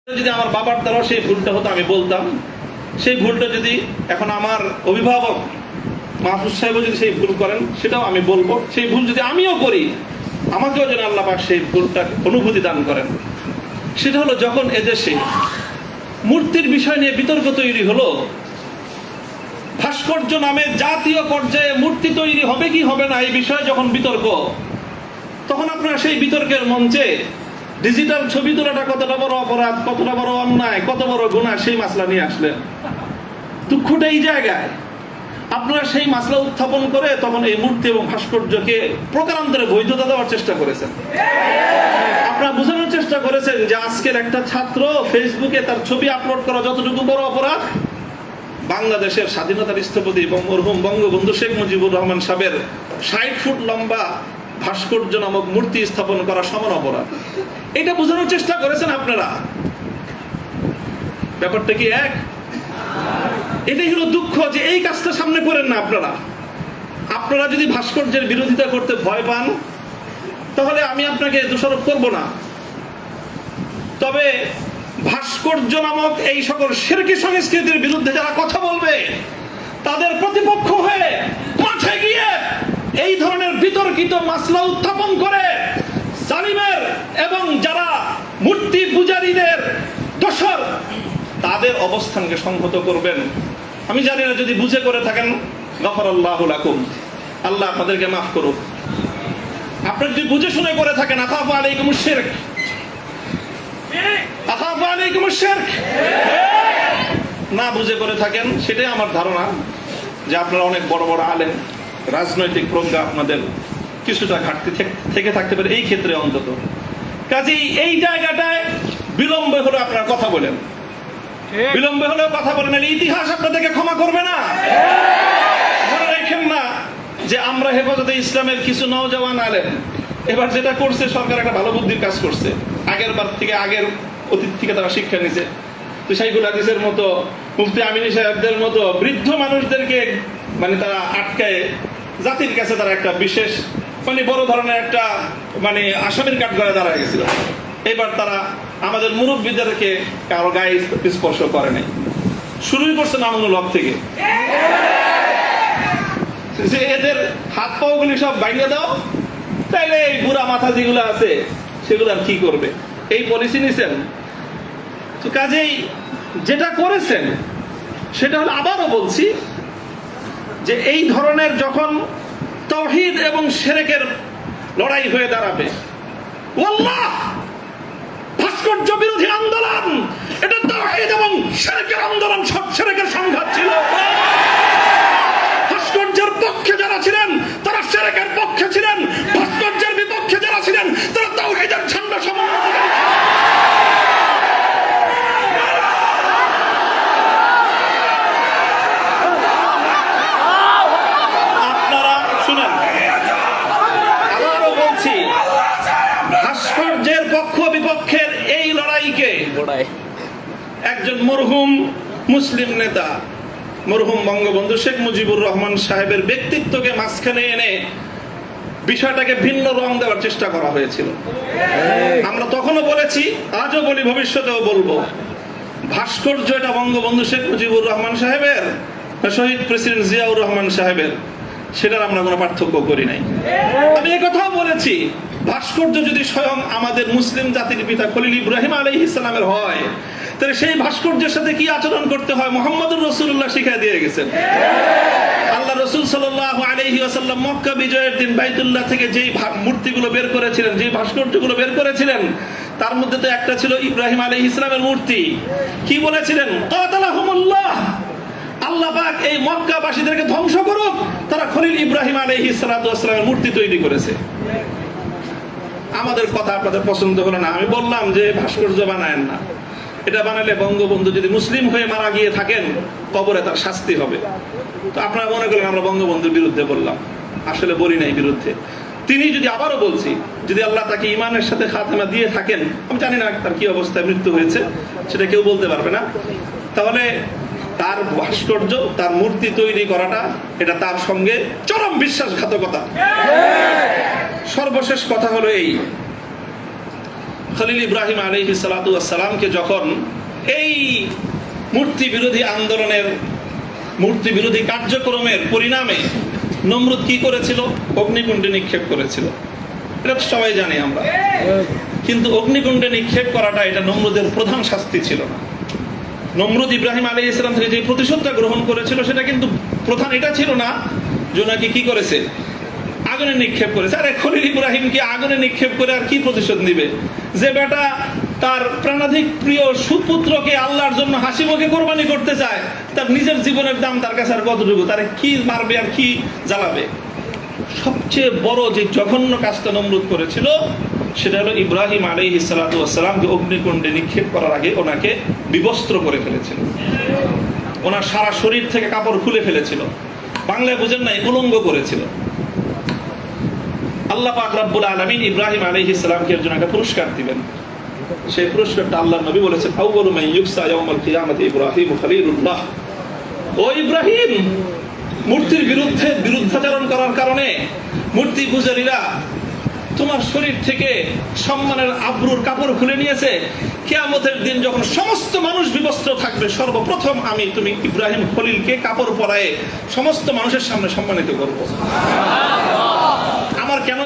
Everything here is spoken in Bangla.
যদি আমার বাবার দ্বারা সেই ভুলটা হতো আমি বলতাম, সেই ভুলটা যদি এখন আমার অভিভাবক মাহফুজ সাহেব যদি সেই ভুল করেন সেটাও আমি বলবো, সেই ভুল যদি আমিও করি আমাকেও যেন আল্লাহ পাক সেই ভুলটা অনুভূতি দান করেন। সেটা হলো যখন এদেশে মূর্তির বিষয় নিয়ে বিতর্ক তৈরি হলো, ভাস্কর্য নামে জাতীয় পর্যায়ে মূর্তি তৈরি হবে কি হবে না এই বিষয়ে যখন বিতর্ক, তখন আপনারা সেই বিতর্কের মঞ্চে ডিজিটাল ছবি তোলাটা কতটা বড় অপরাধ, কতটা বড় অন্যায়, কত বড় গুনাহ সেই মাসলা নিয়ে আসলেন। দুঃখটা এই জায়গায় আপনারা সেই মাসলা উত্থাপন করে তখন এই মূর্তি এবং ভাস্কর্যকে প্রকারান্তরে বৈধতা দেওয়ার চেষ্টা করেছেন। আপনারা বোঝানোর চেষ্টা করেছেন যে আজকের একটা ছাত্র ফেসবুকে তার ছবি আপলোড করা যতটুকু বড় অপরাধ, বাংলাদেশের স্বাধীনতার স্থপতি মরহুম বঙ্গবন্ধু শেখ মুজিবুর রহমান সাহেবের ৬০ ফুট লম্বা ভাস্কর্য নামক মূর্তি স্থাপন করা সমান অপরাধ। এটা বোঝানোর চেষ্টা করেছেন আপনারা। ব্যাপারটা কি এক? এটাই হলো দুঃখ যে এই কাজটা সামনে করেন না আপনারা। আপনারা যদি ভাস্কর্যের বিরোধিতা করতে ভয় পান তাহলে আমি আপনাকে দোষারোপ করব না, তবে ভাস্কর্য নামক এই সকল শিরকি সংস্কৃতির বিরুদ্ধে যারা কথা বলবে তাদের প্রতিপক্ষ হয়ে মাঠে গিয়ে এই ধরনের বিতর্কিত মাসলা উত্থাপন করে জালিমের এবং যারা মূর্তি পূজারীদের দোসর তাদের অবস্থানকে সংহত করবেন। আমি জানি না যদি বুঝে করে থাকেন, গফরাল্লাহু লাকুম, আল্লাহ আপনাদেরকে মাফ করুক। আপনি যদি বুঝে শুনে করে থাকেন, আখাফু আলাইকুমুশ শিরক, আখাফু আলাইকুমুশ শিরক, না বুঝে করে থাকেন, সেটাই আমার ধারণা যে আপনারা অনেক বড় বড় আলেম, রাজনৈতিক প্রজ্ঞা আপনাদের কিছুটা ঘাটতি থেকে থাকতে পারে এই ক্ষেত্রে অন্তত। কাজেই এই জায়গাটায় বিলম্বে হলে আপনারা কথা বলেন, বিলম্বে হলেও কথা বলেন, ইতিহাস আপনাদেরকে ক্ষমা করবে না। মনে রাখেন না যে আমরা হেফাজতে ইসলামের কিছু নওজওয়ান আলেম এবার যেটা করছে, সরকার একটা ভালো বুদ্ধির কাজ করছে। আগের বার থেকে, আগের অতীত থেকে তারা শিক্ষা নিছে। তো শাইখুল হাদিসের মতো, মুফতি আমিনী সাহেবদের মতো বৃদ্ধ মানুষদেরকে মানে তারা আটকায় জাতির কাছে তারা একটা বিশেষ মানে বড় ধরনের একটা মানে আসামির কাঠ করে দাঁড়ায় গেছিল। এবার তারা আমাদের মুরব্বীদেরকে কারো গায়ে স্পর্শ করে নাই, শুরুই করছে মামুনুল হক থেকে যে এদের হাত পাও গুলি সব বাইরে দাও, তাইলে এই বুড়া মাথা যেগুলো আছে সেগুলো আর কি করবে, এই পলিসি নিছেন। তো কাজেই যেটা করেছেন সেটা হলো, আবারও বলছি যে এই ধরনের যখন তাওহীদ এবং শিরকের লড়াই হয়ে দাঁড়াবে, ওয়াল্লাহ ভাস্কর্য বিরোধী আন্দোলন এটা তাওহীদ এবং শিরকের আন্দোলন, সব শিরকের সংঘাত ছিল। ভাস্কর্যের পক্ষে যারা ছিলেন তারা শিরকের পক্ষে ছিলেন, ভাস্কর্যের বিপক্ষে যারা ছিলেন তারা তাওহীদের ঝান্ডা সমন্বিত করেছেন। আপনারা শুনেন, আবারও বলছি, ভাস্কর্যের পক্ষ বিপক্ষের এই লড়াইকে একজন মরহুম মুসলিম নেতা মরহুম বঙ্গবন্ধু শেখ মুজিবুর রহমান সাহেবের ব্যক্তিত্বকে মাঝখানে এনে বিষয়টাকে ভিন্ন রং দেওয়ার চেষ্টা করা হয়েছিল। আমরা তখনও বলেছি, আজও বলি, ভবিষ্যতেও বলবো, ভাস্কর্য এটা বঙ্গবন্ধু শেখ মুজিবুর রহমান সাহেবের, শহীদ প্রেসিডেন্ট জিয়াউর রহমান সাহেবের, সেটার আমরা কোনো পার্থক্য করি নাই। আমি একথাও বলেছি, ভাস্কর্য যদি স্বয়ং আমাদের মুসলিম জাতির পিতা খলিল ইব্রাহিম আলাইহিস সালামের হয়, তাহলে সেই ভাস্কর্যের সাথে কি আচরণ করতে হয় মুহাম্মদুর রাসূলুল্লাহ শিখিয়ে দিয়ে গেছেন। আল্লাহ রাসূল সাল্লাল্লাহু আলাইহি ওয়াসাল্লাম মক্কা বিজয়ের দিন বাইতুল্লাহ থেকে যেই মূর্তিগুলো বের করেছিলেন, যেই ভাস্কর্যগুলো বের করেছিলেন, তার মধ্যে তো একটা ছিল ইব্রাহিম আলাইহিস সালামের মূর্তি। কি বলেছিলেন? কাতালাহুমুল্লাহ, আল্লাহ পাক এই মক্কাবাসীদেরকে ধ্বংস করুক, তারা খলিল ইব্রাহিম আলাইহিস সালাতু ওয়াস সালামের মূর্তি তৈরি করেছে। আমাদের কথা আপনাদের পছন্দ হলো না, আমি বললাম যে ভাস্কর্য বানায়েন না, এটা বানালে বঙ্গবন্ধু যদি মুসলিম হয়ে মারা গিয়ে থাকেন কবরে তার শাস্তি হবে। তো আপনারা মনে করলেন আমরা বঙ্গবন্ধুর বিরুদ্ধে বললাম, আসলে বলি নাই বিরুদ্ধে। তিনি যদি, আবারও বলছি, যদি আল্লাহ তাকে ইমানের সাথে খাতেমা দিয়ে থাকেন, আমি জানি না তার কি অবস্থায় মৃত্যু হয়েছে, সেটা কেউ বলতে পারবে না, তাহলে তার ভাস্কর্য, তার মূর্তি তৈরি করাটা এটা তার সঙ্গে চরম বিশ্বাসঘাতকতা। সর্বশেষ কথা হলো এই, খলিল ইব্রাহিম আলাইহিস সালাতু ওয়াস সালামকে যখন এই মূর্তি বিরোধী আন্দোলনের, মূর্তি বিরোধী কার্যক্রমের পরিণামে নমরুদ কি করেছিল? অগ্নিকুণ্ডে নিক্ষেপ করেছিল। এটা সবাই জানি আমরা। কিন্তু অগ্নিকুণ্ডে নিক্ষেপ করাটা এটা নমরুদের প্রধান শাস্তি ছিল না। নমরুদ ইব্রাহিম আলাইহিস সালাম থেকে যে প্রতিশোধটা গ্রহণ করেছিল সেটা কিন্তু প্রধান এটা ছিল না যে নাকি কি করেছে, আগুনে নিক্ষেপ করেছে। আরে খলিল ইব্রাহিম কি আগুনে নিক্ষেপ করে আর কি প্রতিশোধ নিবে? যে বেটা তার প্রাণাধিক প্রিয় সুপুত্রকে আল্লাহর জন্য হাসি মুখে কোরবানি করতে চায়, তার নিজের জীবনের দাম তার কাছে আর কতটুকু, তারে কি মারবে আর কি জ্বালাবে? সবচেয়ে বড় যে জঘন্য কাজটা নমরুদ করেছিল সেটা হলো ইব্রাহিম আলাইহিস সালাতু ওয়াস সালামকে অগ্নিকুণ্ডে নিক্ষেপ করার আগে ওনাকে বিবস্ত্র করে ফেলেছিল। ওনার সারা শরীর থেকে কাপড় খুলে ফেলেছিল, বাংলায় বুঝেন নাই, উলঙ্গ করেছিল। আল্লাহ পাক রব্বুল আলামিন ইব্রাহিম আলাইহিস সালামকে এর জন্য একটা পুরস্কার দিবেন। সেই পুরস্কারটা আল্লাহর নবী বলেছেন, আউয়ালু মান ইউকসা ইয়াউমাল কিয়ামাতি ইব্রাহিম খলিলুল্লাহ। ও ইব্রাহিম, মূর্তির বিরুদ্ধাচরণ করার কারণে মূর্তি পূজারীরা তোমার শরীর থেকে সম্মানের আবরুর কাপড় খুলে নিয়েছে। কিয়ামতের দিন যখন সমস্ত মানুষ বিবস্ত্র থাকবে, সর্বপ্রথম আমি তুমি ইব্রাহিম খলিলকে কাপড় পরায়ে সমস্ত মানুষের সামনে সম্মানিত করব। আমার কেন